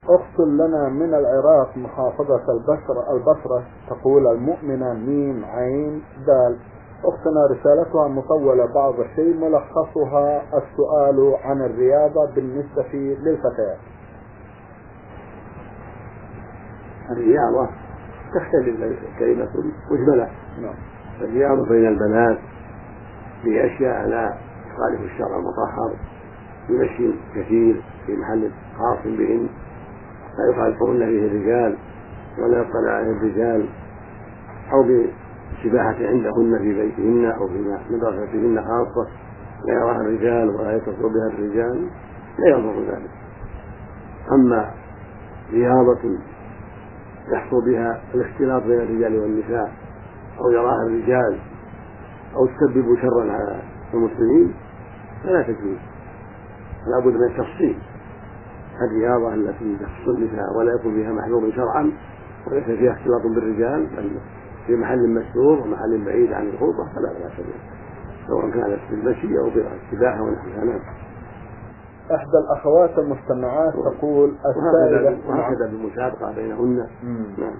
أخت لنا من العراق محافظة البصرة تقول: المؤمنة ميم عين دال. أختنا رسالتها مطولة بعض الشيء، ملخصها السؤال عن الرياضة بالنسبة للفتيات. الرياضة تختلف كلمة مجملة. الرياضة بين البنات بأشياء لا يخالف الشرع المطهر، بمشي كثير في محل خاص بهن لا يخالفهن فيه الرجال ولا يطلع عليه الرجال، أو بسباحة عندهن في بيتهن أو في مدرستهن خاصة لا يراها الرجال ولا يتصل بها الرجال، لا يضر ذلك. أما رياضة يحصل بها الاختلاط بين الرجال والنساء أو يراها الرجال أو تسبب شرا على المسلمين فلا تجوز، فلا بد من التفصيل. الرياضة التي تخص النساء ولا يكون فيها محذور شرعا وليس فيها اختلاط بالرجال بل في محل مستور ومحل بعيد عن الخوضة فلا بأس بها، سواء كانت في المشي أو في السباحة ونحوها. إحدى الأخوات المستمعات تقول: وهكذا بالمسابقة بينهن. نعم.